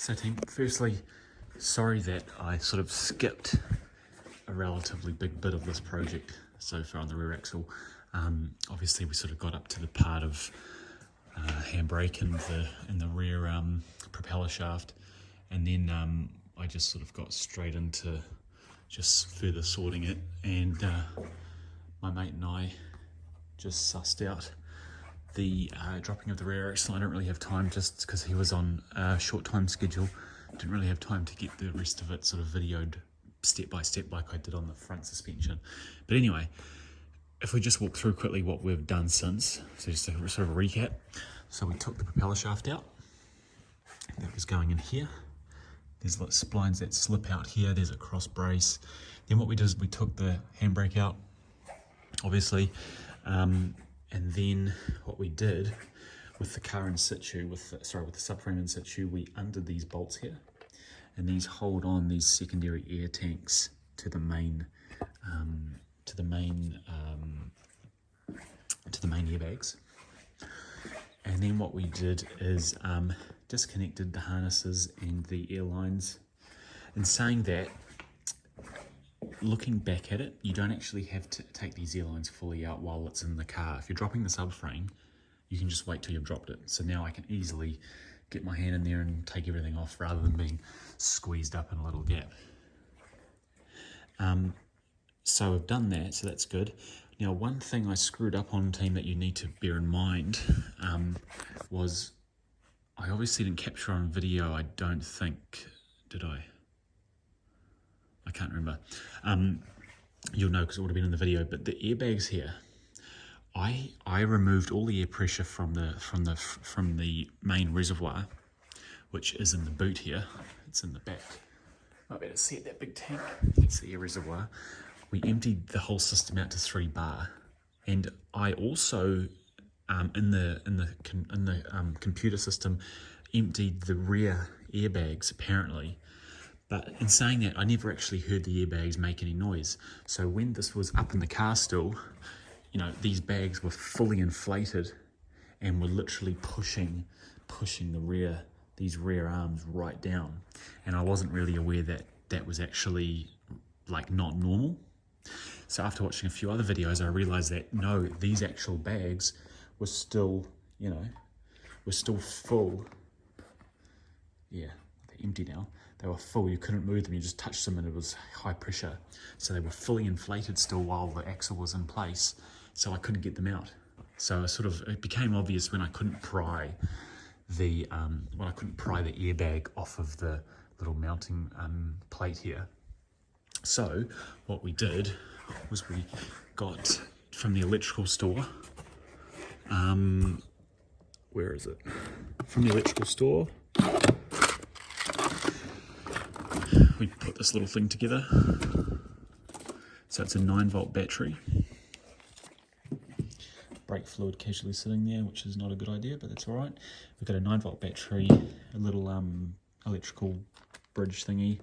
So team, firstly, sorry that I sort of skipped a relatively big bit of this project so far on the rear axle. Obviously we sort of got up to the part of handbrake and the rear propeller shaft, and then I just sort of got straight into just further sorting it, and my mate and I just sussed out the dropping of the rear axle. I don't really have time, just because he was on a short time schedule. Didn't really have time to get the rest of it sort of videoed step by step like I did on the front suspension. But anyway, if we just walk through quickly what we've done since, so just a sort of a recap. So we took the propeller shaft out, that was going in here. There's like splines that slip out here, there's a cross brace. Then what we did is we took the handbrake out, obviously, and then what we did with the car in situ, with the subframe in situ, we undid these bolts here, and these hold on these secondary air tanks to the main airbags. And then what we did is disconnected the harnesses and the air lines. In saying that, looking back at it, you don't actually have to take these air lines fully out while it's in the car. If you're dropping the subframe, you can just wait till you've dropped it. So now I can easily get my hand in there and take everything off rather than being squeezed up in a little gap. So I've done that, so that's good. Now, one thing I screwed up on, team, that you need to bear in mind was I obviously didn't capture on video, I don't think, did I? I can't remember. You'll know because it would have been in the video, but the airbags here, I removed all the air pressure from the main reservoir, which is in the boot here. It's in the back. Might be able to see it, that big tank. That's the air reservoir. We emptied the whole system out to 3 bar, and I also in the computer system emptied the rear airbags apparently. But in saying that, I never actually heard the airbags make any noise. So when this was up in the car still, you know, these bags were fully inflated and were literally pushing these rear arms right down. And I wasn't really aware that that was actually like not normal. So after watching a few other videos, I realized that no, these actual bags were still, you know, were still full. Yeah, they're empty now. They were full, you couldn't move them, you just touched them and it was high pressure. So they were fully inflated still while the axle was in place, so I couldn't get them out. So it became obvious when I couldn't pry the airbag off of the little mounting plate here. So what we did was we got from the electrical store, where is it? From the electrical store, we put this little thing together. So it's a 9-volt battery. Brake fluid casually sitting there, which is not a good idea, but that's all right. We've got a 9-volt battery, a little electrical bridge thingy,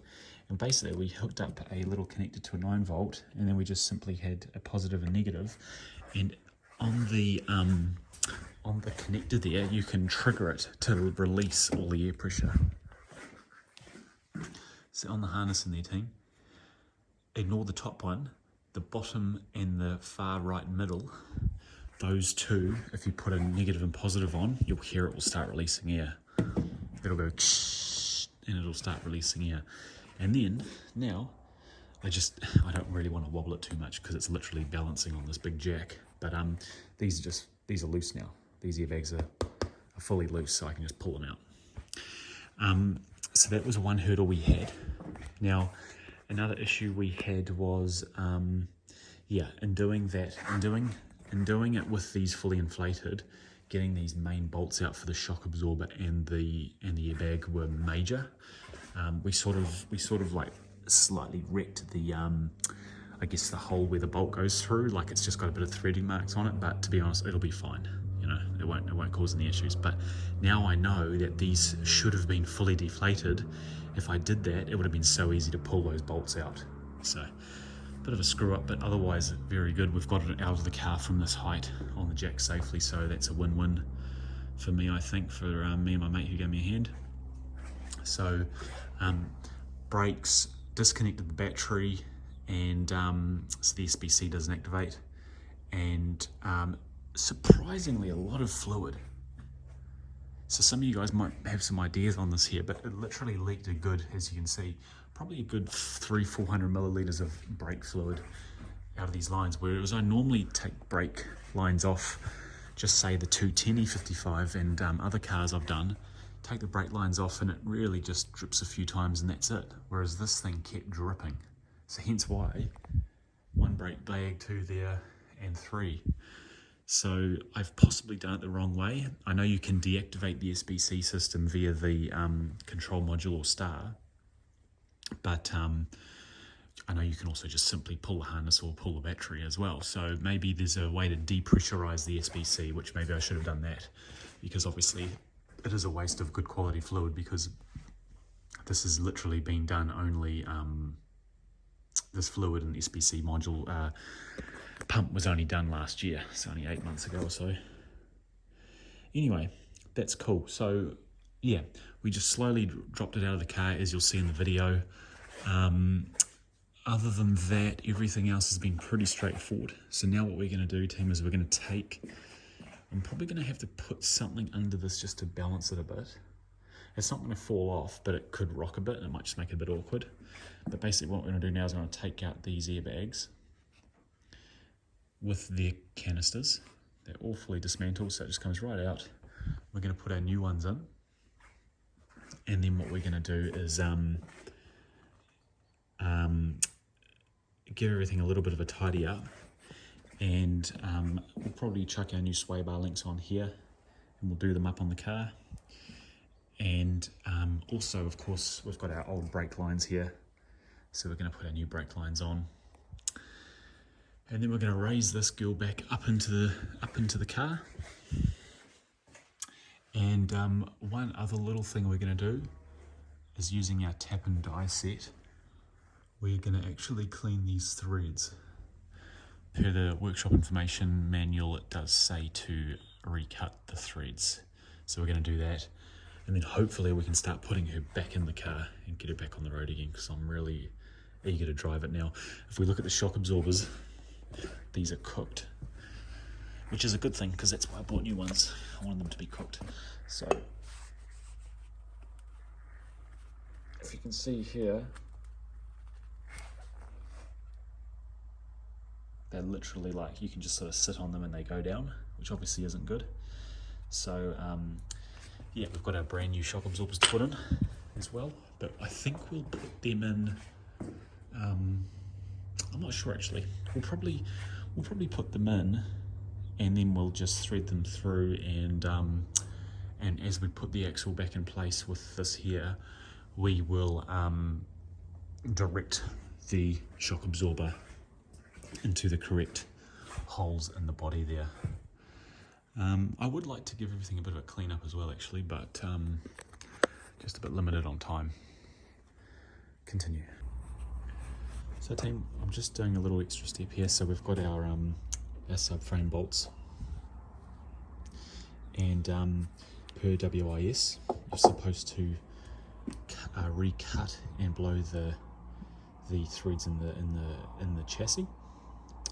and basically we hooked up a little connector to a 9-volt, and then we just simply had a positive and negative. And on the connector there, you can trigger it to release all the air pressure. So on the harness in there, team, ignore the top one, the bottom and the far right middle, those two, if you put a negative and positive on, you'll hear it will start releasing air. It'll go and it'll start releasing air. And then, now, I don't really want to wobble it too much because it's literally balancing on this big jack. But these are loose now. These airbags are fully loose, so I can just pull them out. So that was one hurdle we had. Now, another issue we had was, in doing it with these fully inflated, getting these main bolts out for the shock absorber and the airbag were major. We sort of like slightly wrecked the, I guess the hole where the bolt goes through. Like it's just got a bit of threading marks on it, but to be honest, it'll be fine. You know, it won't cause any issues. But now I know that these should have been fully deflated. If I did that, it would have been so easy to pull those bolts out. So, bit of a screw up, but otherwise very good. We've got it out of the car from this height on the jack safely, so that's a win-win for me, I think, for me and my mate who gave me a hand. So brakes, disconnected the battery, and so the SBC doesn't activate, and surprisingly a lot of fluid. So some of you guys might have some ideas on this here, but it literally leaked a good, as you can see, probably a good 300-400 milliliters of brake fluid out of these lines, whereas I normally take brake lines off, just say the 210 E55 and other cars I've done, take the brake lines off and it really just drips a few times and that's it. Whereas this thing kept dripping. So hence why 1 brake bag, 2 there, and 3. So I've possibly done it the wrong way. I know you can deactivate the SBC system via the control module or star, but I know you can also just simply pull the harness or pull the battery as well. So maybe there's a way to depressurize the SBC, which maybe I should have done that, because obviously it is a waste of good quality fluid, because this is literally being done only, this fluid and SBC module pump was only done last year, so only 8 months ago or so. Anyway, that's cool. So yeah, we just slowly dropped it out of the car, as you'll see in the video. Other than that, everything else has been pretty straightforward. So now what we're going to do, team, is we're going to take, I'm probably going to have to put something under this just to balance it a bit. It's not going to fall off, but it could rock a bit and it might just make it a bit awkward. But basically what we're going to do now is I'm going to take out these airbags with their canisters. They're all fully dismantled, so it just comes right out. We're going to put our new ones in, and then what we're going to do is give everything a little bit of a tidy up, and we'll probably chuck our new sway bar links on here and we'll do them up on the car. And also, of course, we've got our old brake lines here, so we're going to put our new brake lines on, and then we're going to raise this girl back up into the car. And one other little thing we're going to do is, using our tap and die set, we're going to actually clean these threads. Per the workshop information manual, it does say to recut the threads, so we're going to do that, and then hopefully we can start putting her back in the car and get her back on the road again, because I'm really eager to drive it now. If we look at the shock absorbers, these are cooked, which is a good thing, because that's why I bought new ones. I wanted them to be cooked. So if you can see here, they're literally like, you can just sort of sit on them and they go down, which obviously isn't good. So yeah, we've got our brand new shock absorbers to put in as well, but I think we'll put them in, I'm not sure actually. We'll probably put them in, and then we'll just thread them through, and as we put the axle back in place with this here, we will direct the shock absorber into the correct holes in the body there. I would like to give everything a bit of a clean up as well actually, but just a bit limited on time. Continue. So team, I'm just doing a little extra step here. So we've got our subframe bolts, and per WIS you're supposed to recut and blow the threads in the chassis.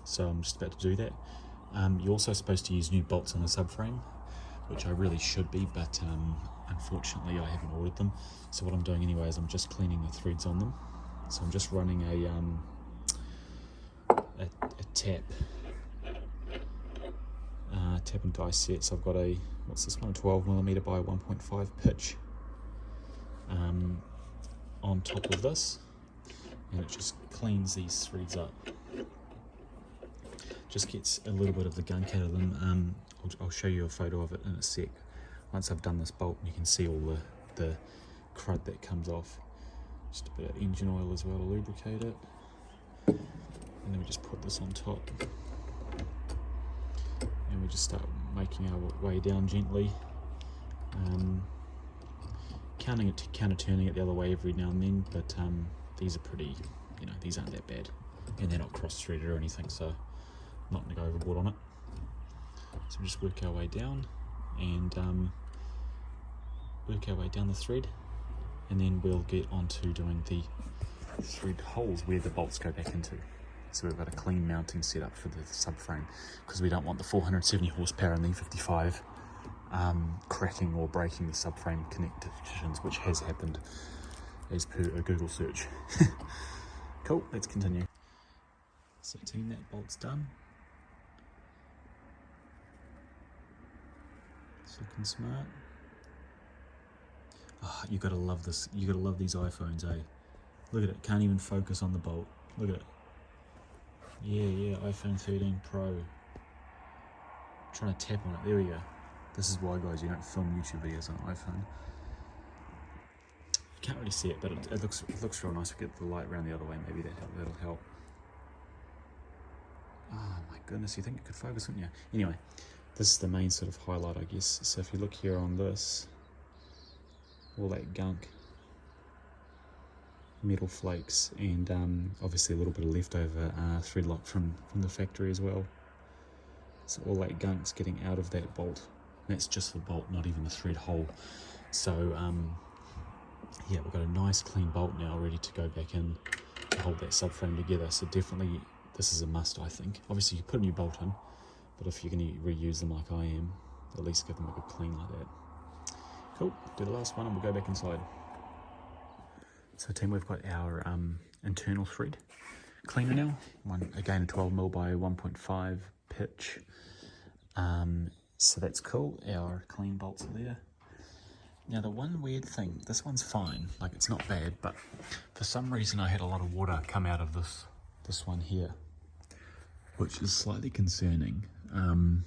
So I'm just about to do that. You're also supposed to use new bolts on the subframe, which I really should be, but unfortunately I haven't ordered them. So what I'm doing anyway is I'm just cleaning the threads on them. So I'm just running a tap and die set. So I've got a, what's this one, a 12mm by 1.5 pitch on top of this, and it just cleans these threads up. Just gets a little bit of the gunk out of them. I'll show you a photo of it in a sec. Once I've done this bolt, you can see all the crud that comes off. Just a bit of engine oil as well to lubricate it. And then we just put this on top. And we just start making our way down gently. Counter turning it the other way every now and then, but these are pretty, these aren't that bad. And they're not cross-threaded or anything, so I'm not going to go overboard on it. So we just work our way down and work our way down the thread. and then we'll get on to doing the thread holes where the bolts go back into. So we've got a clean mounting setup for the subframe because we don't want the 470 horsepower in the E55 cracking or breaking the subframe connections, which has happened as per a Google search. Cool, let's continue. So team, that bolt's done. It's looking smart. Oh, you gotta love this. You gotta love these iPhones, eh? Look at it, can't even focus on the bolt. Look at it. Yeah, iPhone 13 Pro. I'm trying to tap on it, there we go. This is why, guys, you don't film YouTube videos on an iPhone. You can't really see it, but it looks real nice. We get the light around the other way, maybe that'll help. Oh my goodness, you think you could focus, wouldn't you? Anyway, this is the main sort of highlight, I guess. So if you look here on this, all that gunk, metal flakes, and obviously a little bit of leftover thread lock from the factory as well. So all that gunk's getting out of that bolt. That's just the bolt, not even the thread hole. So yeah, we've got a nice clean bolt now ready to go back in to hold that subframe together. So definitely this is a must, I think. Obviously you put a new bolt in, but if you're going to reuse them like I am, at least give them a good clean like that. Cool, do the last one and we'll go back inside. So team, we've got our internal thread cleaner now. Again, a 12mm by 1.5 pitch. So that's cool, our clean bolts are there. Now the one weird thing, this one's fine, like it's not bad, but for some reason I had a lot of water come out of this one here, which is slightly concerning. I don't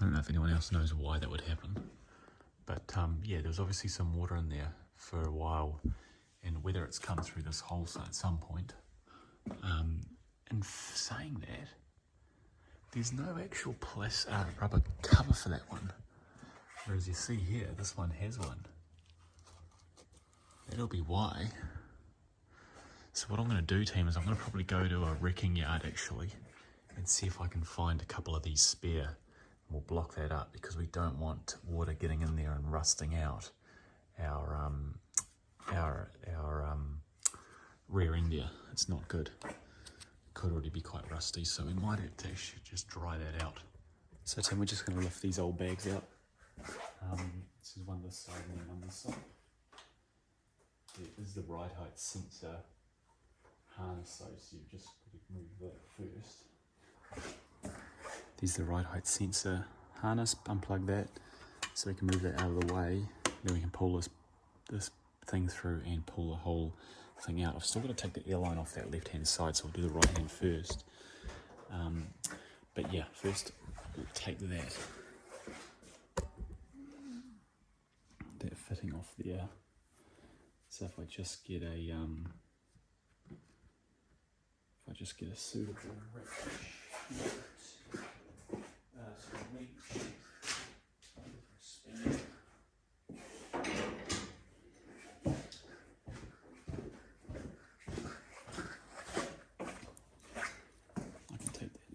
know if anyone else knows why that would happen, but yeah, there was obviously some water in there for a while, and whether it's come through this hole at some point. And saying that, there's no actual rubber cover for that one, whereas you see here, this one has one. That'll be why. So what I'm going to do, team, is I'm going to probably go to a wrecking yard actually and see if I can find a couple of these spare, and we'll block that up because we don't want water getting in there and rusting out our rear end here. It's not good. Could already be quite rusty, so we might have to actually just dry that out. So Tim, we're just going to lift these old bags out. This is one this side and then one this side. This is the ride height sensor harness, so you just got to move that first. There's the ride height sensor harness, unplug that so we can move that out of the way. Then we can pull this thing through and pull the whole thing out. I've still got to take the airline off that left hand side, so I'll do the right hand first. But yeah, first we'll take that fitting off there. So if I just get a suitable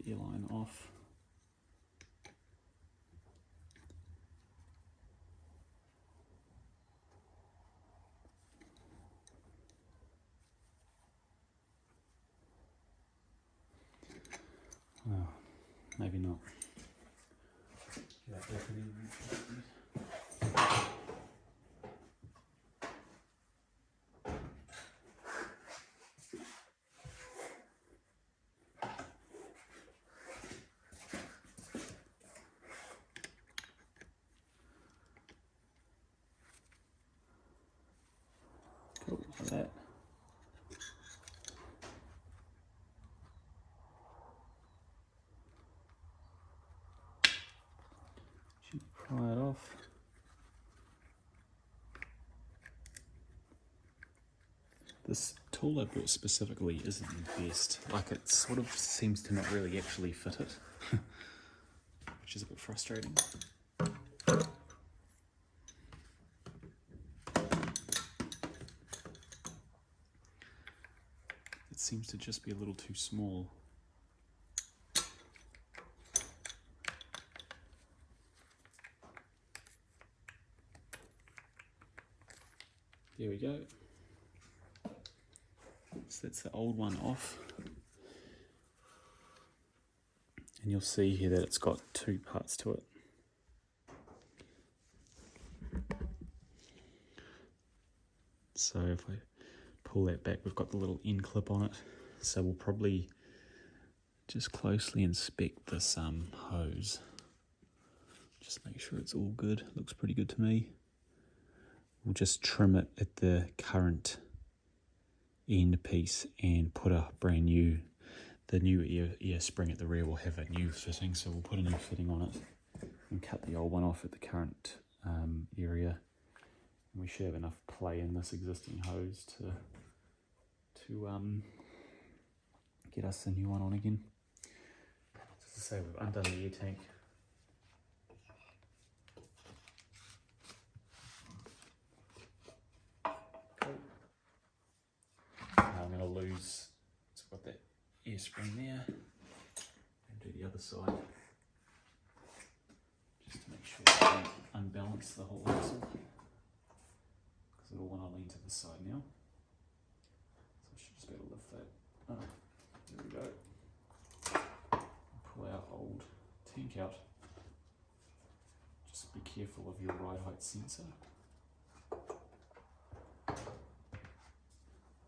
line off. Oh, maybe not. Cool, like that. Should pry it off. This tool I bought specifically isn't the best. Like, it sort of seems to not really actually fit it, which is a bit frustrating. It seems to just be a little too small. there we go. So that's the old one off. And you'll see here that it's got two parts to it. So if I pull that back, we've got the little end clip on it. So we'll probably just closely inspect this hose. Just make sure it's all good. Looks pretty good to me. We'll just trim it at the current end piece and put a brand new, the new ear spring at the rear will have a new fitting, so we'll put a new fitting on it and cut the old one off at the current area. And we should have enough play in this existing hose to get us the new one on again. Just to say, we've undone the air tank. Cool. Now I'm going to lose, it's got that air spring there, and do the other side, just to make sure I don't unbalance the whole axle, because it'll want to lean to the side now. So I should just be able to lift that. Oh, there we go. Pull our old tank out. Just be careful of your ride height sensor. I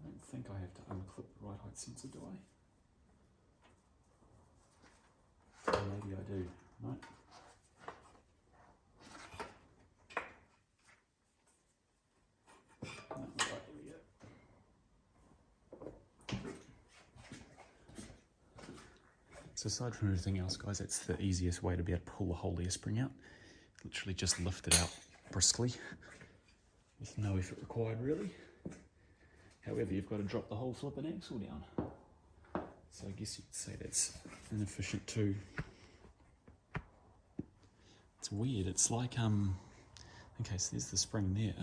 don't think I have to unclip the ride height sensor, do I? Maybe I do. No. Right, there we go. So aside from everything else, guys, that's the easiest way to be able to pull the whole air spring out. Literally just lift it out briskly with no effort required, really. However, you've got to drop the whole flipping axle down. So I guess you could say that's inefficient too. It's weird. It's like, okay, so there's the spring there.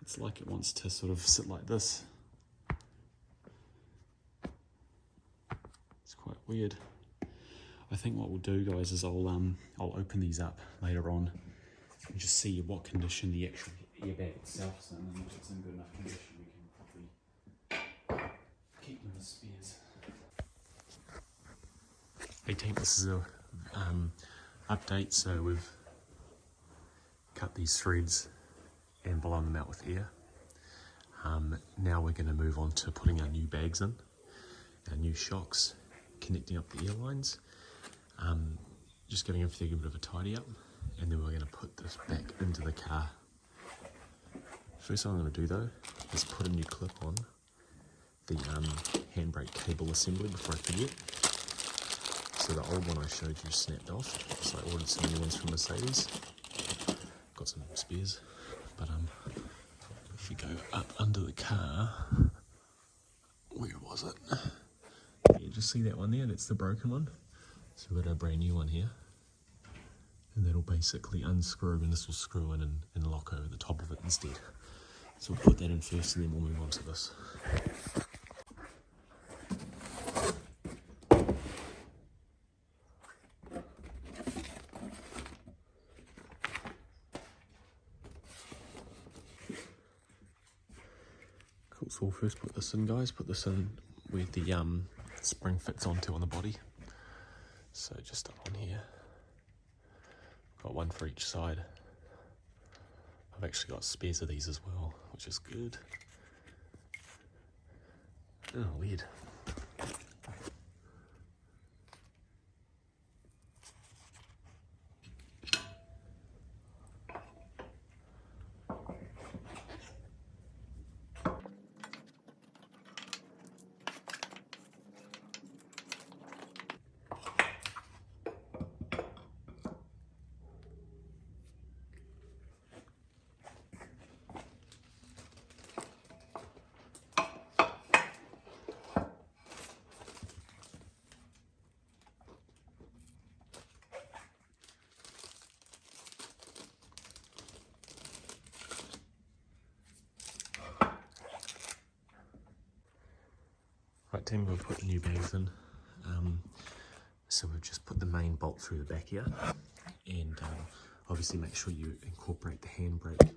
It's like it wants to sort of sit like this. It's quite weird. I think what we'll do, guys, is I'll open these up later on and just see what condition the actual airbag itself is in, and if it's in good enough condition, we can probably keep them as spares. Hey team, this is a update. So we've cut these threads and blown them out with air. Now we're going to move on to putting our new bags in, our new shocks, connecting up the air lines, just giving everything a bit of a tidy up, and then we're going to put this back into the car. First thing I'm going to do though is put a new clip on the handbrake cable assembly before I forget. So the old one I showed you snapped off, so I ordered some new ones from Mercedes. Got some spares, but if you go up under the car, where was it? Yeah, just see that one there, that's the broken one. So we've got a brand new one here, and that'll basically unscrew, and this will screw in and lock over the top of it instead. So we'll put that in first, and then we'll move on to this. Cool, so we'll first put this in, guys. Put this in where the spring fits onto on the body. So just up on here. Got one for each side. I've actually got spares of these as well, which is good. Oh, weird. Right team, we'll put the new bags in. So we've just put the main bolt through the back here, and obviously make sure you incorporate the handbrake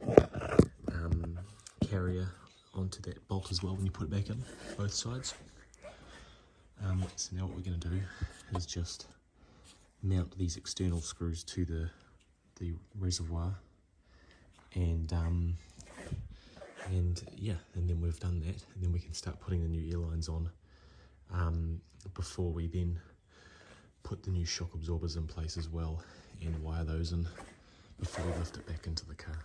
carrier onto that bolt as well when you put it back in, both sides. So now what we're going to do is just mount these external screws to the reservoir, and yeah, and then we've done that, and then we can start putting the new air lines on before we then put the new shock absorbers in place as well, and wire those in before we lift it back into the car.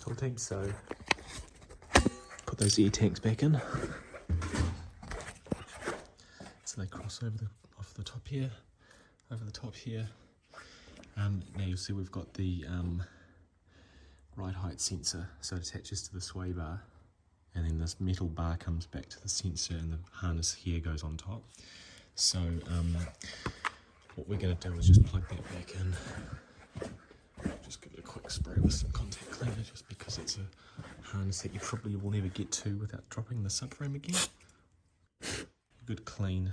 Cool team, so put those air tanks back in. So they cross over off the top here, over the top here. Now you'll see we've got the ride height sensor, so it attaches to the sway bar, and then this metal bar comes back to the sensor, and the harness here goes on top. So what we're going to do is just plug that back in. Just give it a quick spray with some contact cleaner, just because it's a harness that you probably will never get to without dropping the subframe again. Good clean,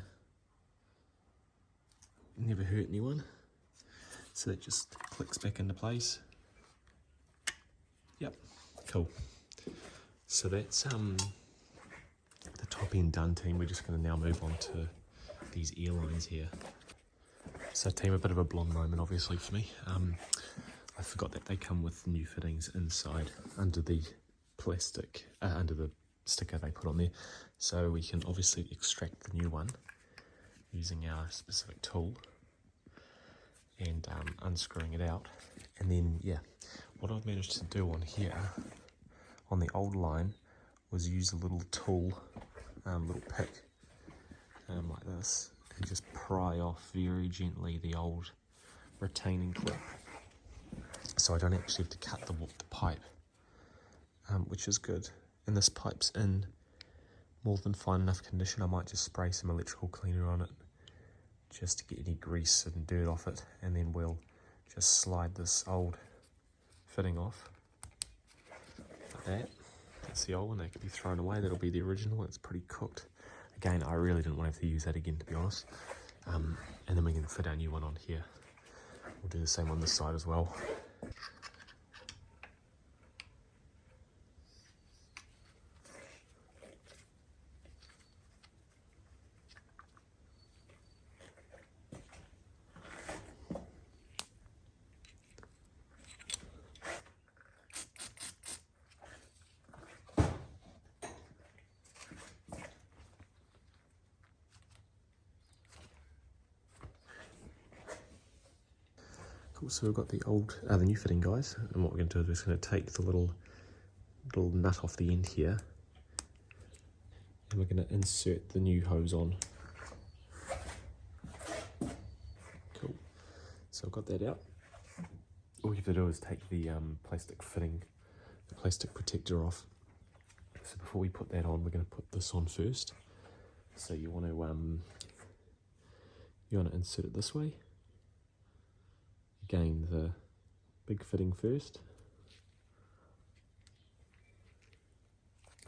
never hurt anyone. So that just clicks back into place. Yep, cool. So that's the top end done, team. We're just going to now move on to these air lines here. So team, a bit of a blonde moment obviously for me. I forgot that they come with new fittings inside under the plastic, under the sticker they put on there. So we can obviously extract the new one using our specific tool and unscrewing it out. And then, yeah, what I've managed to do on here, on the old line, was use a little tool, little pick, like this, and just pry off very gently the old retaining clip. So I don't actually have to cut the pipe, which is good. And this pipe's in more than fine enough condition. I might just spray some electrical cleaner on it just to get any grease and dirt off it, and then we'll just slide this old fitting off like that. That's the old one, that can be thrown away. That'll be the original. It's pretty cooked. Again, I really didn't want to have to use that again, to be honest. And then we can fit our new one on here. We'll do the same on this side as well. Cool, so we've got the the new fitting, guys, and what we're going to do is we're just going to take the little nut off the end here, and we're going to insert the new hose on. Cool, so I've got that out. All you have to do is take the plastic fitting, the plastic protector off. So before we put that on, we're going to put this on first. So you want to insert it this way. Again, the big fitting first,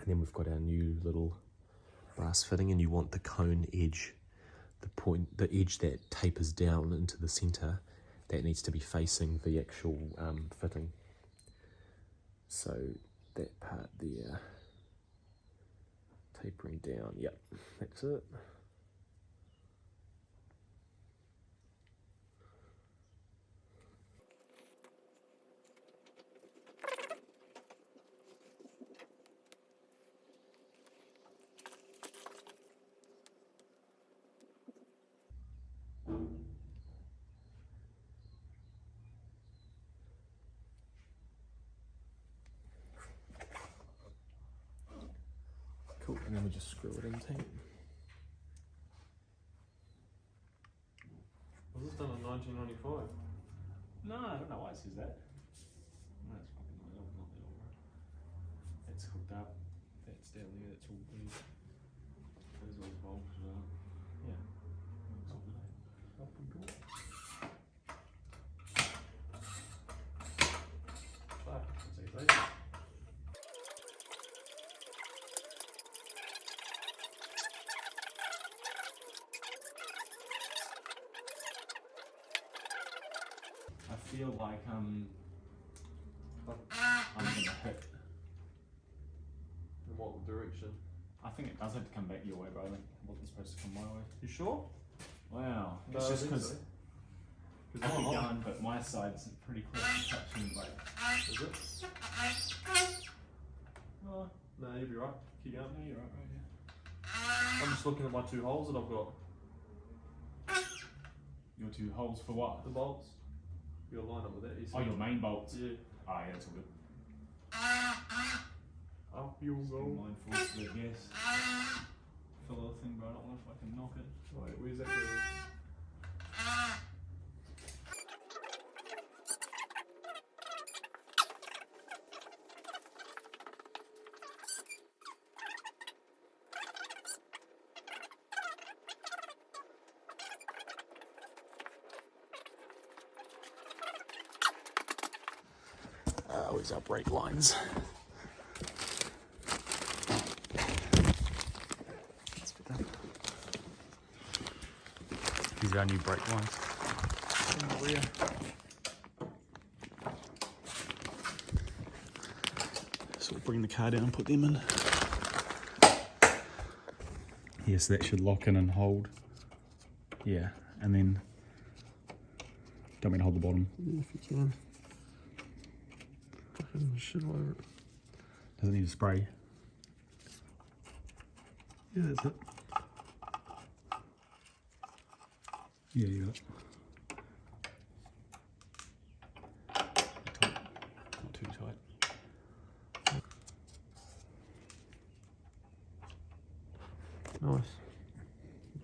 and then we've got our new little brass fitting, and you want the cone edge, the edge that tapers down into the center, that needs to be facing the actual fitting. So that part there, tapering down, yep, that's it. And then we just screw it in team. Was this done in 1995? No, I don't know why it says that. No, it's fucking not that old. That's hooked up. That's down there, that's all good. Those are all bolts as well. Yeah. Looks all good. Fuck, that's easy. I feel like I'm gonna hit. In what direction? I think it does have to come back your way, bro. It wasn't supposed to come my way. You sure? Wow. No, It's just I think because so. I keep going, but my side's pretty close to touching, like. Is it? Oh, No, you'll be right. Keep going. no, you're right, right here. I'm just looking at my 2 holes that I've got. Your 2 holes for what? The bolts. You'll line up with that. Oh, your main bolts. Yeah. Oh, yeah, that's all good. Up you Just be go. mindful of the gas. Filler thing, bro. I don't want to fucking knock it. Wait, where's that going? Where's our brake lines? These are our new brake lines in the rear. So we'll bring the car down and put them in. Yes, that should lock in and hold. Yeah, and then don't mean to hold the bottom. Yeah, if you can. Fucking shit all over it. Doesn't need a spray. Yeah, that's it. Yeah, you got it. Tight. Not too tight. Nice.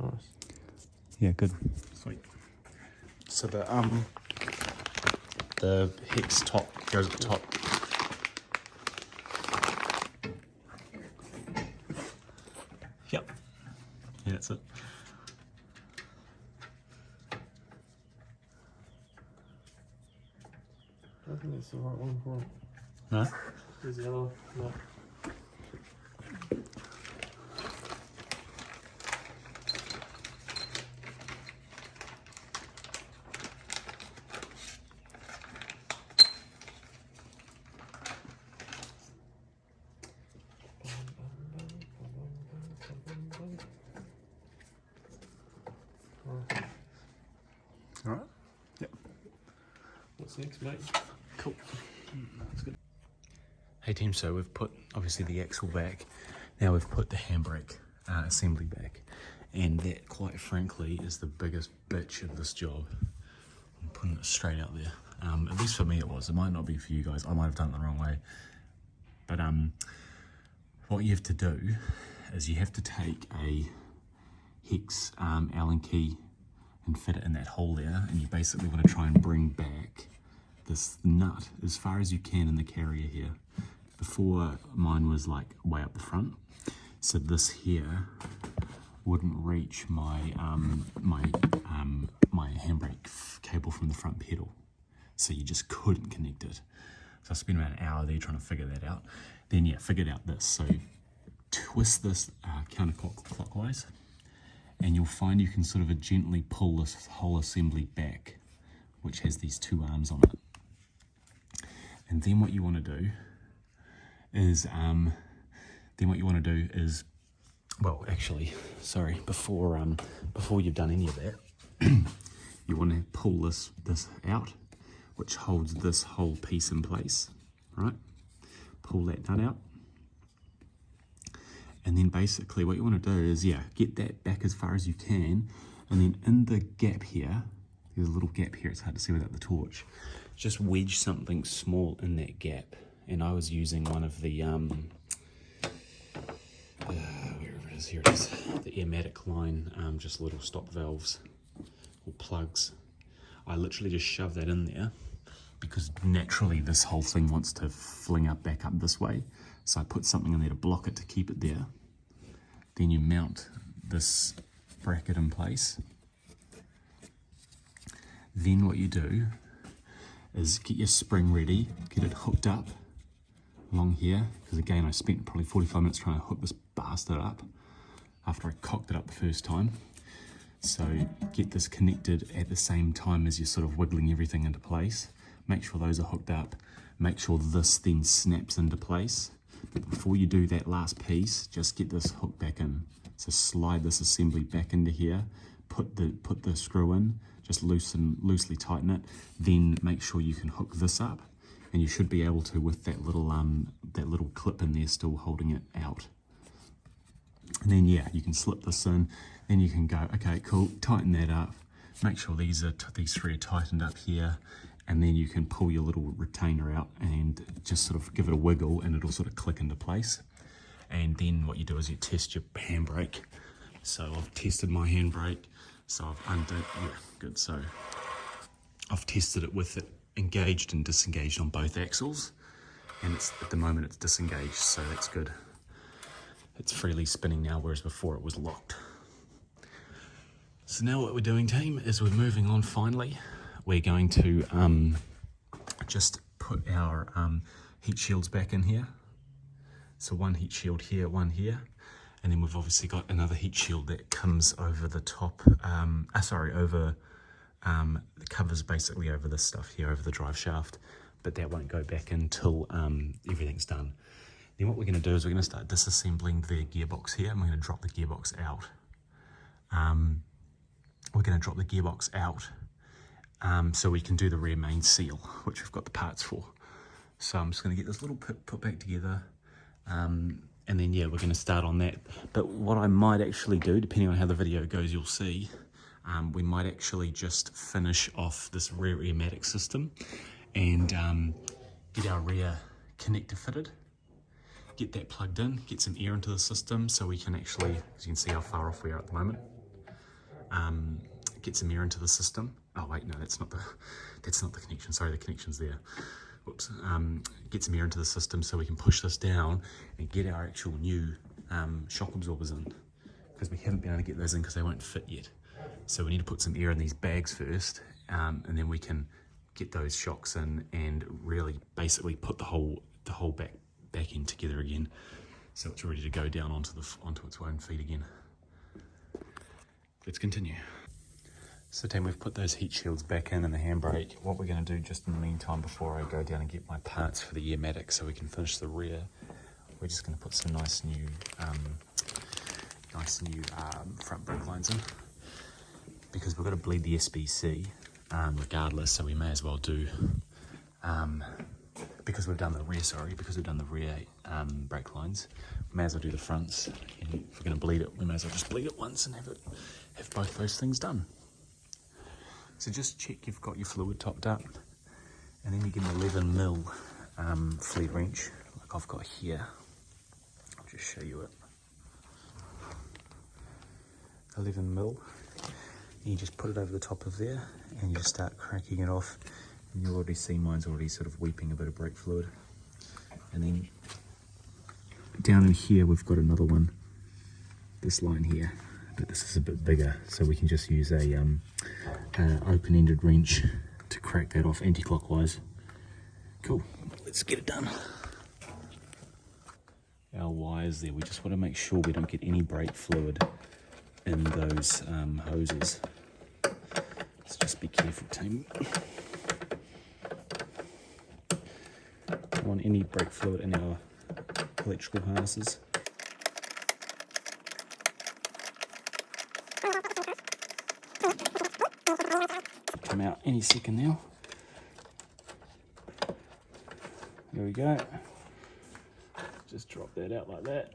Nice. Yeah, good. Sweet. So the hex top goes at the top. Yep. Yeah, that's it. I think that's the right one for it. No? Here's the other one. No. Alright. Yep. What's next, mate? Cool. That's good. Hey team, so we've put obviously the axle back. Now we've put the handbrake assembly back. And that, quite frankly, is the biggest bitch of this job. I'm putting it straight out there. At least for me it was. It might not be for you guys. I might have done it the wrong way. But what you have to do is you have to take a hex Allen key and fit it in that hole there, and you basically want to try and bring back this nut as far as you can in the carrier here. Before, mine was like way up the front, so this here wouldn't reach my my handbrake cable from the front pedal, so you just couldn't connect it. So I spent about an hour there trying to figure that out. Then yeah, figured out this. So twist this counterclockwise, and you'll find you can sort of gently pull this whole assembly back, which has these 2 arms on it. And then what you want to do is, well, actually, sorry, before you've done any of that, you want to pull this out, which holds this whole piece in place, right? Pull that nut out. And then basically what you want to do is, yeah, get that back as far as you can, and then in the gap here, there's a little gap here, it's hard to see without the torch, just wedge something small in that gap. And I was using one of the, where is, here it is, the Airmatic line, just little stop valves or plugs. I literally just shove that in there because naturally this whole thing wants to fling up back up this way. So I put something in there to block it to keep it there. Then you mount this bracket in place. Then what you do is get your spring ready, get it hooked up along here, because again I spent probably 45 minutes trying to hook this bastard up after I cocked it up the first time. So get this connected at the same time as you're sort of wiggling everything into place. Make sure those are hooked up. Make sure this then snaps into place. But before you do that last piece, just get this hook back in. So slide this assembly back into here, put the screw in, just loosely tighten it, then make sure you can hook this up, and you should be able to with that little clip in there still holding it out. And then yeah, you can slip this in, then you can go, okay, cool, tighten that up, make sure these three are tightened up here, and then you can pull your little retainer out and just sort of give it a wiggle and it'll sort of click into place. And then what you do is you test your handbrake. So I've tested my handbrake, so I've undone, yeah, good. So I've tested it with it engaged and disengaged on both axles, and it's at the moment it's disengaged, so that's good. It's freely spinning now, whereas before it was locked. So now what we're doing, team, is we're moving on finally. We're going to just put our heat shields back in here. So one heat shield here, one here. And then we've obviously got another heat shield that comes over the top, that covers basically over this stuff here, over the drive shaft. But that won't go back until everything's done. Then what we're going to do is we're going to start disassembling the gearbox here, and we're going to drop the gearbox out. So we can do the rear main seal, which we've got the parts for. So I'm just going to get this little put back together, and then yeah, we're going to start on that. But what I might actually do, depending on how the video goes, you'll see, we might actually just finish off this rear Airmatic system and get our rear connector fitted, get that plugged in, get some air into the system so we can actually, as you can see how far off we are at the moment, get some air into the system. Oh wait, no, that's not the connection. Sorry, the connection's there. Whoops. Get some air into the system so we can push this down and get our actual new shock absorbers in, because we haven't been able to get those in because they won't fit yet. So we need to put some air in these bags first, and then we can get those shocks in and really basically put the whole back end together again, so it's ready to go down onto its own feet again. Let's continue. So team, we've put those heat shields back in the handbrake. What we're going to do just in the meantime, before I go down and get my parts for the Airmatic so we can finish the rear, we're just going to put some nice new front brake lines in, because we've got to bleed the SBC regardless, so we may as well do, because we've done the rear brake lines, we may as well do the fronts. And if we're going to bleed it, we may as well just bleed it once and have both those things done. So just check you've got your fluid topped up, and then you get an 11mm fleet wrench like I've got here. I'll just show you it. 11mm. You just put it over the top of there and you just start cracking it off, and you'll already see mine's already sort of weeping a bit of brake fluid. And then down in here we've got another one, this line here, but this is a bit bigger, so we can just use a open-ended wrench to crack that off anti-clockwise. Cool, let's get it done. Our wires there, we just want to make sure we don't get any brake fluid in those hoses. So just be careful, team. Don't want any brake fluid in our electrical harnesses. Come out any second now. There we go. Just drop that out like that.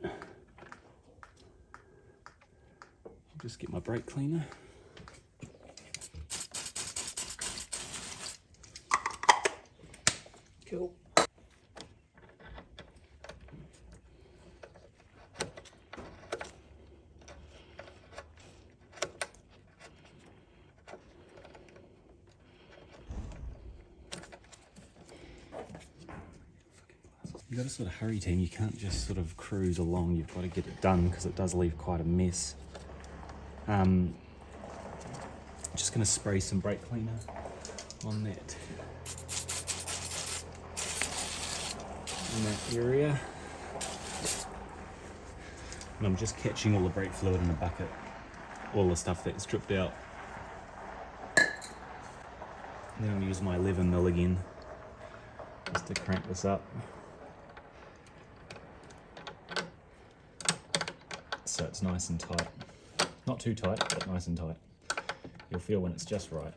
Just get my brake cleaner. Cool. got to sort of hurry, team. You can't just sort of cruise along. You've got to get it done because it does leave quite a mess. Just going to spray some brake cleaner on that area. And I'm just catching all the brake fluid in the bucket, all the stuff that's dripped out. And then I'll use my 11mm again, just to crank this up. So it's nice and tight. Not too tight, but nice and tight. You'll feel when it's just right.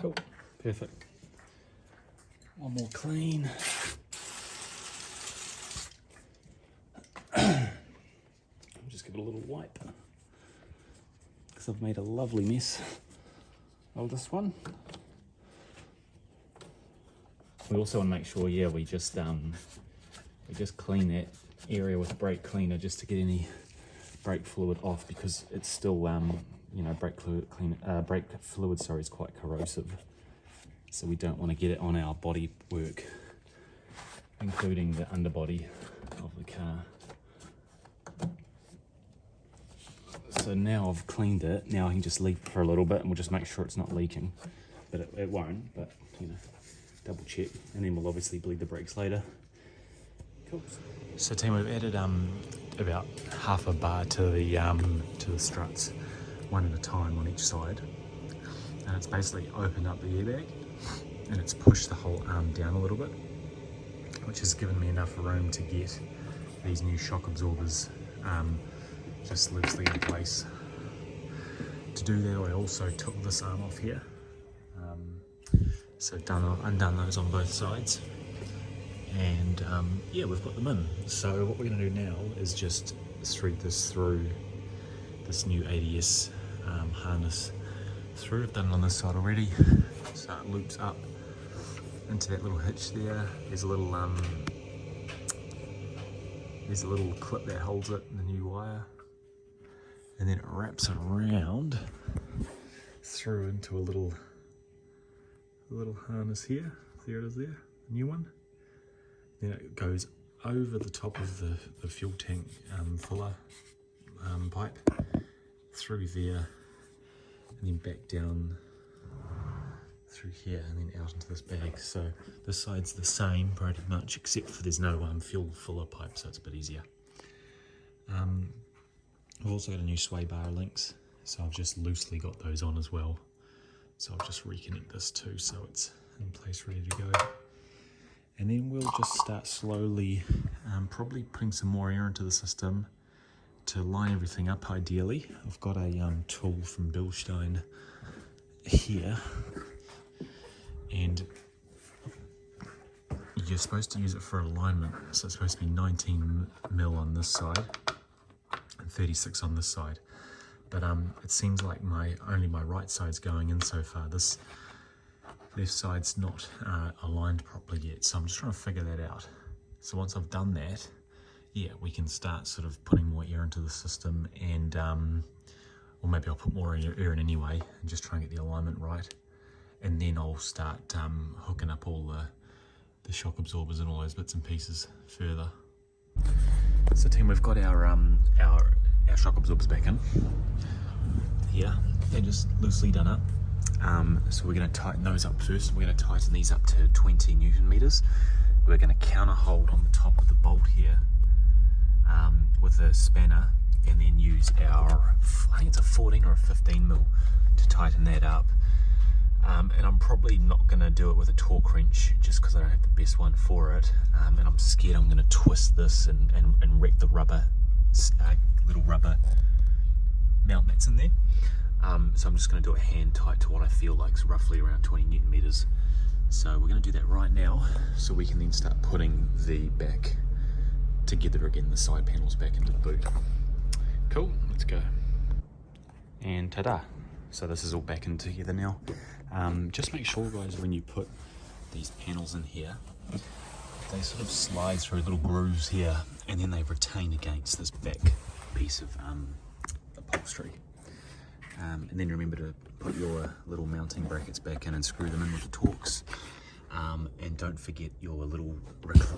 Cool, perfect. One more clean. I'll just give it a little wipe because I've made a lovely mess of this one. We also want to make sure, yeah, we just clean that area with brake cleaner just to get any brake fluid off, because it's still you know, brake fluid is quite corrosive, so we don't want to get it on our body work, including the underbody of the car. So now I've cleaned it, now I can just leave it for a little bit and we'll just make sure it's not leaking, but it won't, but you know, double check, and then we'll obviously bleed the brakes later. Cool. So team, we've added about half a bar to the struts, one at a time on each side, and it's basically opened up the airbag and it's pushed the whole arm down a little bit, which has given me enough room to get these new shock absorbers just loosely in place. To do that, I also took this arm off here, so undone those on both sides, and yeah, we've got them in. So what we're going to do now is just thread this through this new ADS harness through. I've done it on this side already, so it loops up into that little hitch there. There's a little clip that holds it in the new wire, and then it wraps around through into a little harness here. There it is there, a new one. Then it goes over the top of the fuel tank filler pipe, through there, and then back down through here, and then out into this bag. So this side's the same pretty much, except for there's no fuel filler pipe, so it's a bit easier. I've also got a new sway bar links, so I've just loosely got those on as well. So I'll just reconnect this too, so it's in place, ready to go. And then we'll just start slowly, probably putting some more air into the system to line everything up ideally. I've got a tool from Bilstein here, and you're supposed to use it for alignment. So it's supposed to be 19mm on this side and 36 on this side. But it seems like only my right side's going in so far. This left side's not aligned properly yet, so I'm just trying to figure that out. So once I've done that, yeah, we can start sort of putting more air into the system, and or maybe I'll put more air in anyway and just try and get the alignment right, and then I'll start hooking up all the shock absorbers and all those bits and pieces further. So team, we've got our shock absorbers back in here. They're just loosely done up. So we're going to tighten those up first. We're going to tighten these up to 20 Newton meters. We're going to counter hold on the top of the bolt here with a spanner, and then use our, I think it's a 14 or a 15mm to tighten that up. And I'm probably not going to do it with a torque wrench just because I don't have the best one for it, and I'm scared I'm going to twist this and wreck the rubber, little rubber mount that's in there. So I'm just going to do it hand tight to what I feel like is roughly around 20 Newton meters. So we're going to do that right now, so we can then start putting the back together again, the side panels back into the boot. Cool, let's go. And ta-da. So this is all back in together now. Just make sure, guys, when you put these panels in here, they sort of slide through little grooves here, and then they retain against this back piece of upholstery. And then remember to put your little mounting brackets back in and screw them in with the Torx. And don't forget your little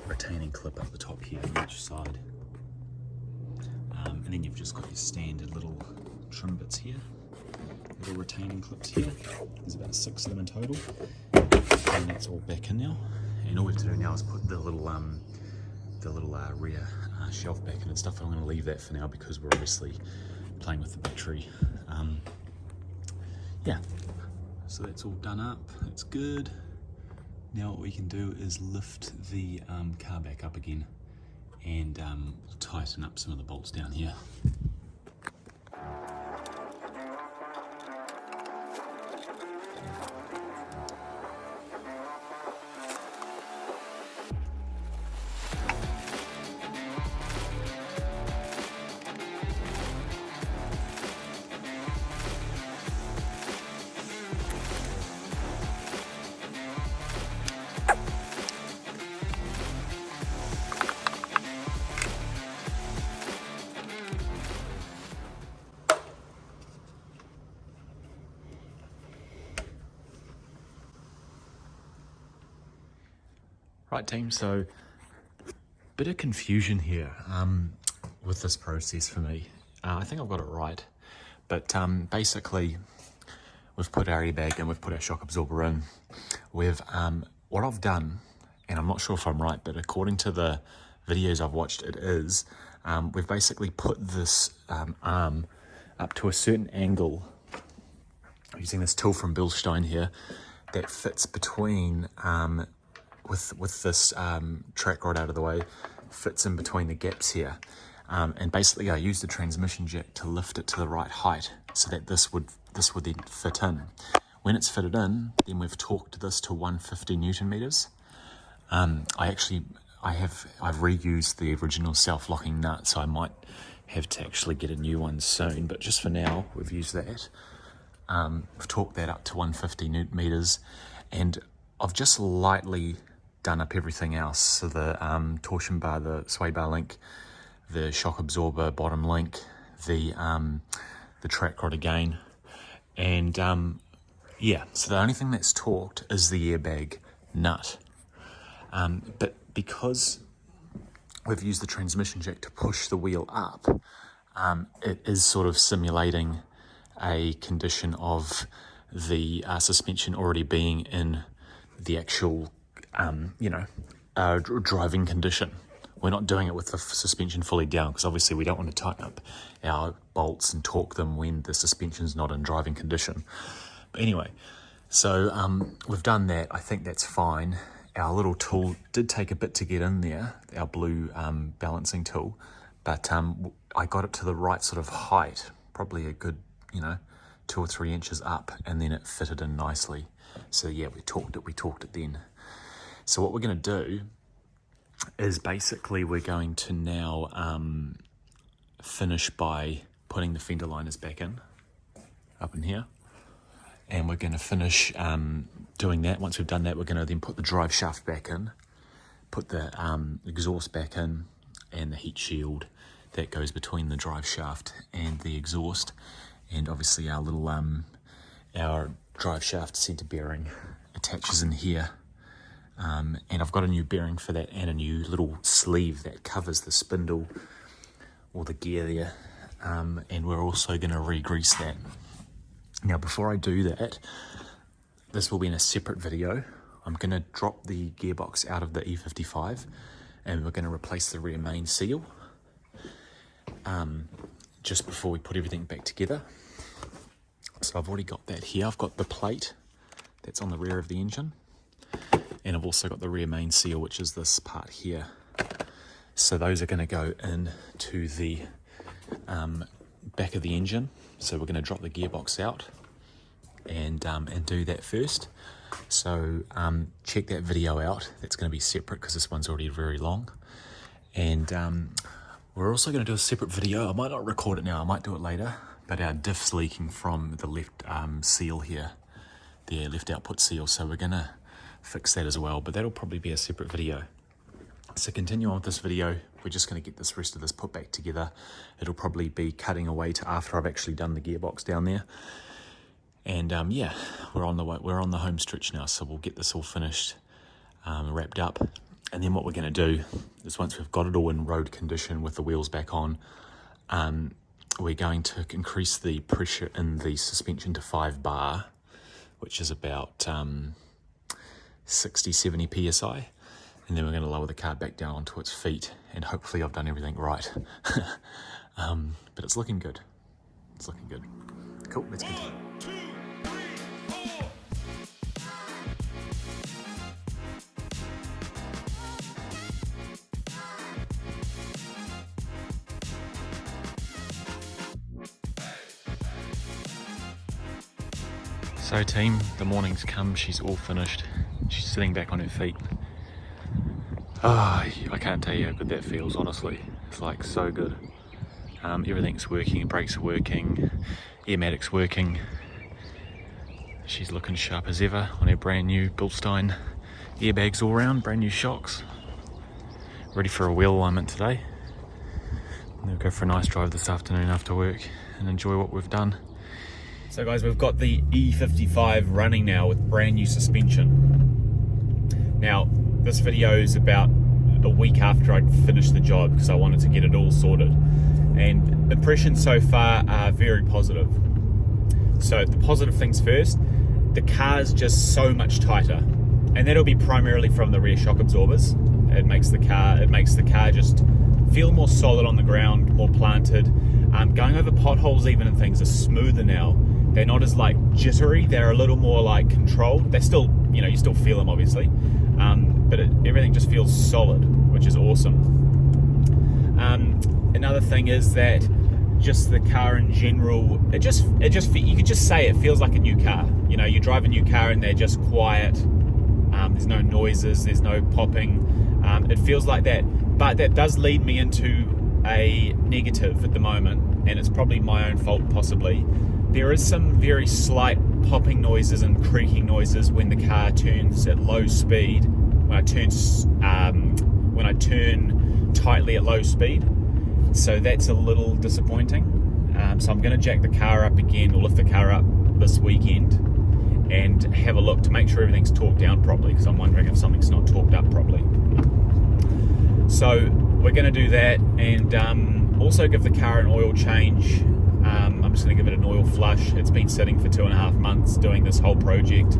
retaining clip up the top here on each side. And then you've just got your standard little trim bits here, little retaining clips here. There's about 6 of them in total, and that's all back in now. And all we have to do now is put the little rear shelf back in and stuff. I'm going to leave that for now because we're obviously playing with the battery. Yeah, so that's all done up. That's good. Now what we can do is lift the car back up again and tighten up some of the bolts down here. Right, team, so bit of confusion here with this process for me. I think I've got it right, but basically we've put our airbag in, we've put our shock absorber in. We've what I've done, and I'm not sure if I'm right, but according to the videos I've watched, it is we've basically put this arm up to a certain angle using this tool from Bilstein here that fits between with this track rod out of the way, fits in between the gaps here, and basically I used the transmission jack to lift it to the right height so that this would then fit in. When it's fitted in, then we've torqued this to 150 Newton meters. I've reused the original self-locking nut, so I might have to actually get a new one soon, but just for now we've used that. We've torqued that up to 150 Newton meters, and I've just lightly done up everything else. So the torsion bar, the sway bar link, the shock absorber bottom link, the track rod again, and yeah, so the only thing that's torqued is the airbag nut. But because we've used the transmission jack to push the wheel up, it is sort of simulating a condition of the suspension already being in the actual driving condition. We're not doing it with the suspension fully down because obviously we don't want to tighten up our bolts and torque them when the suspension's not in driving condition. But anyway, so we've done that. I think that's fine. Our little tool did take a bit to get in there, our blue balancing tool, but I got it to the right sort of height, probably a good 2 or 3 inches up, and then it fitted in nicely. So yeah, we torqued it then. So what we're going to do is basically we're going to now finish by putting the fender liners back in, up in here. And we're going to finish doing that. Once we've done that, we're going to then put the drive shaft back in, put the exhaust back in, and the heat shield that goes between the drive shaft and the exhaust. And obviously our little our drive shaft center bearing attaches in here. And I've got a new bearing for that and a new little sleeve that covers the spindle or the gear there. And we're also going to re-grease that. Now before I do that, this will be in a separate video. I'm going to drop the gearbox out of the E55 and we're going to replace the rear main seal just before we put everything back together. So I've already got that here. I've got the plate that's on the rear of the engine, and I've also got the rear main seal, which is this part here. So those are going to go into the back of the engine. So we're going to drop the gearbox out and do that first. So check that video out. That's going to be separate because this one's already very long. And we're also going to do a separate video. I might not record it now, I might do it later, but our diff's leaking from the left seal here, the left output seal, so we're gonna fix that as well, but that'll probably be a separate video. So continue on with this video, we're just going to get this rest of this put back together. It'll probably be cutting away to after I've actually done the gearbox down there. And yeah, we're on the home stretch now, so we'll get this all finished, wrapped up. And then what we're going to do is, once we've got it all in road condition with the wheels back on, we're going to increase the pressure in the suspension to 5 bar, which is about 60-70 psi. And then we're going to lower the car back down onto its feet, and hopefully I've done everything right. But it's looking good. It's looking good. Cool, let's continue. 1, 2, 3, 4. So team, the morning's come, she's all finished. She's sitting back on her feet. Oh, I can't tell you how good that feels, honestly. It's like so good. Everything's working, brakes are working, Airmatic's working. She's looking sharp as ever on her brand new Bilstein airbags all round, brand new shocks. Ready for a wheel alignment today. And we'll go for a nice drive this afternoon after work and enjoy what we've done. So guys, we've got the E55 running now with brand new suspension. Now, this video is about a week after I'd finished the job because I wanted to get it all sorted. And impressions so far are very positive. So the positive things first, the car's just so much tighter. And that'll be primarily from the rear shock absorbers. It makes the car just feel more solid on the ground, more planted. Going over potholes even and things are smoother now. They're not as like jittery, they're a little more like controlled. They're still, you know, you still feel them obviously. But everything just feels solid, which is awesome. Another thing is that just the car in general, you could just say it feels like a new car. You know, you drive a new car and they're just quiet. There's no noises, there's no popping. It feels like that, but that does lead me into a negative at the moment, and it's probably my own fault possibly. There is some very slight popping noises and creaking noises when the car turns at low speed. When I turn tightly at low speed, so that's a little disappointing. So I'm going to jack the car up again, or lift the car up this weekend, and have a look to make sure everything's torqued down properly, because I'm wondering if something's not torqued up properly. So we're going to do that, and also give the car an oil change. I'm just going to give it an oil flush. It's been sitting for 2.5 months doing this whole project,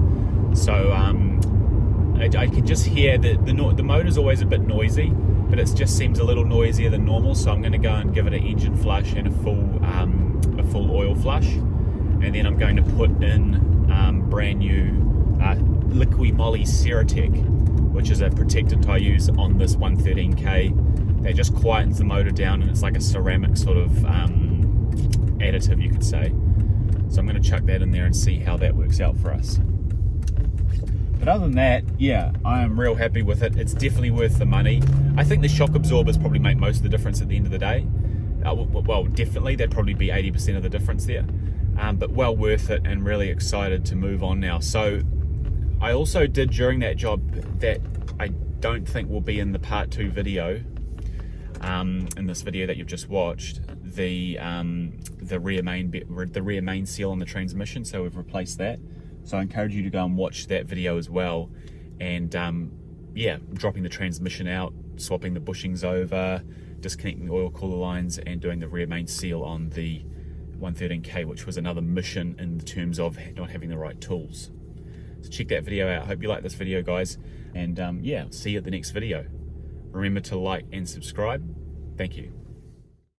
so I can just hear the motor's always a bit noisy, but it just seems a little noisier than normal. So I'm going to go and give it an engine flush and a full oil flush, and then I'm going to put in brand new Liqui Moly Ceratec, which is a protectant I use on this 113K. That just quietens the motor down, and it's like a ceramic sort of additive, you could say. So I'm going to chuck that in there and see how that works out for us. But other than that, yeah, I am real happy with it. It's definitely worth the money. I think the shock absorbers probably make most of the difference at the end of the day. Well, definitely, that'd probably be 80% of the difference there. But well worth it, and really excited to move on now. So I also did during that job that I don't think will be in the part 2 video, in this video that you've just watched, the rear main seal on the transmission. So we've replaced that. So I encourage you to go and watch that video as well. And yeah, dropping the transmission out, swapping the bushings over, disconnecting the oil cooler lines, and doing the rear main seal on the 113K, which was another mission in terms of not having the right tools. So check that video out. Hope you like this video, guys. And yeah, see you at the next video. Remember to like and subscribe. Thank you.